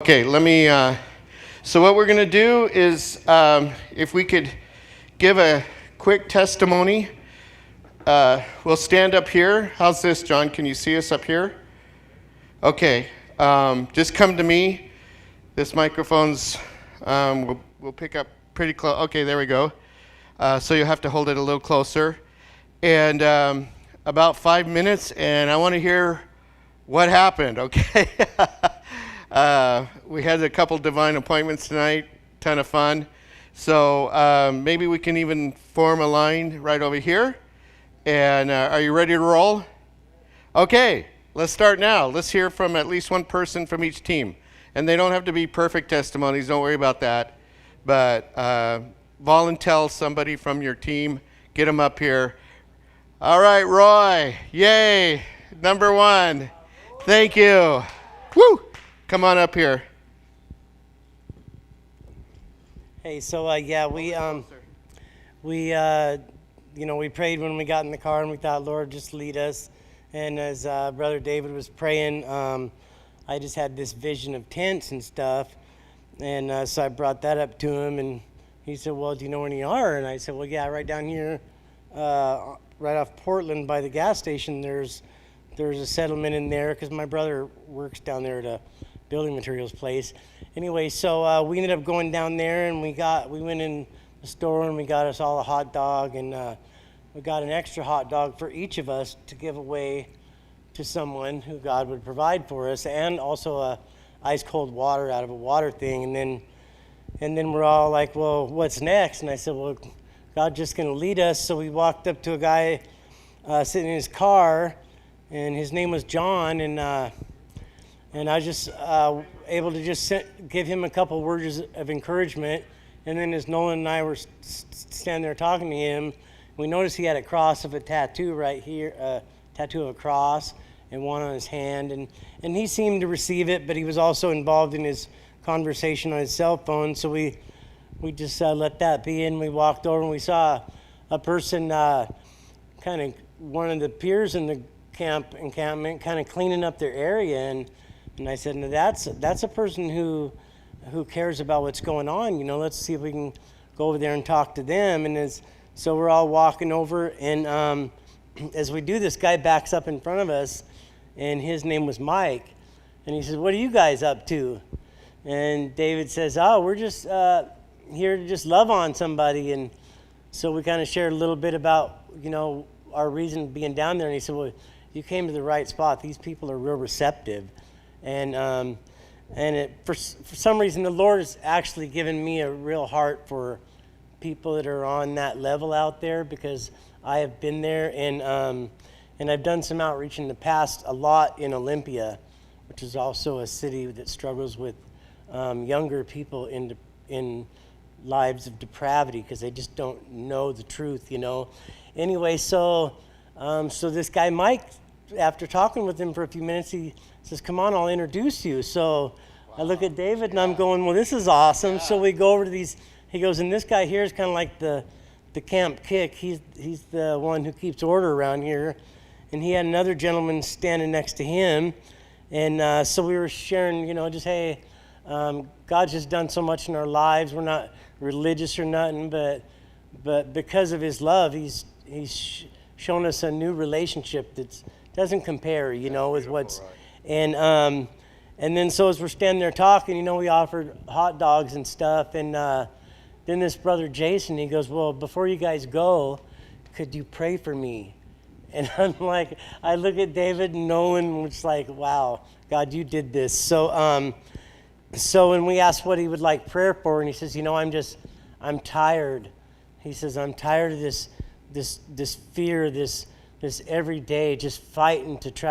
Okay, so what we're going to do is, if we could give a quick testimony, we'll stand up here. How's this, John? Can you see us up here? Okay, just come to me. This microphone's, we'll pick up pretty close. Okay, there we go. So you'll have to hold it a little closer. And about 5 minutes, and I want to hear what happened, okay? We had a couple divine appointments tonight, ton of fun. So maybe we can even form a line right over here. And are you ready to roll? Okay, let's start now. Let's hear from at least one person from each team. And they don't have to be perfect testimonies, don't worry about that. But volunteer somebody from your team, get them up here. All right, Roy, yay, number one. Thank you. Woo! Come on up here. Hey, so we prayed when we got in the car, and we thought, Lord, just lead us. And as Brother David was praying, I just had this vision of tents and stuff, and so I brought that up to him, and he said, well, do you know where you are? And I said, well, yeah, right down here, right off Portland by the gas station. There's a settlement in there because my brother works down there at a building materials place. Anyway, so we ended up going down there, and we went in the store, and we got us all a hot dog, and we got an extra hot dog for each of us to give away to someone who God would provide for us, and also a ice cold water out of a water thing. And then we're all like, well, what's next? And I said, well, God's just going to lead us. So we walked up to a guy sitting in his car, and his name was John, and I was just able to just give him a couple words of encouragement. And then as Nolan and I were standing there talking to him, we noticed he had a cross of a tattoo right here, a tattoo of a cross, and one on his hand. And he seemed to receive it, but he was also involved in his conversation on his cell phone. So we just let that be, and we walked over, and we saw a person, kind of one of the peers in the encampment, kind of cleaning up their area. And I said, no, that's a person who cares about what's going on. Let's see if we can go over there and talk to them. And so we're all walking over, and as we do, this guy backs up in front of us, and his name was Mike. And he says, what are you guys up to? And David says, oh, we're just here to just love on somebody. And so we kind of shared a little bit about, our reason being down there. And he said, well, you came to the right spot. These people are real receptive. And for some reason, the Lord has actually given me a real heart for people that are on that level out there, because I have been there, and I've done some outreach in the past, a lot in Olympia, which is also a city that struggles with younger people in lives of depravity because they just don't know the truth, Anyway, so this guy Mike, after talking with him for a few minutes, he says, come on, I'll introduce you. So I look at David, and I'm going, well, this is awesome. Yeah. So we go over to these, he goes, and this guy here is kind of like the camp kick. He's the one who keeps order around here. And he had another gentleman standing next to him. And so we were sharing, just, hey, God's just done so much in our lives. We're not religious or nothing, but because of his love, he's shown us a new relationship that doesn't compare, with what's, and then so as we're standing there talking, we offered hot dogs and stuff, and then this brother Jason, he goes, well, before you guys go, could you pray for me? And I'm like, I look at David and Nolan, which like, wow, God, you did this. So when we asked what he would like prayer for, and he says, I'm tired. He says, I'm tired of this fear, this every day just fighting to try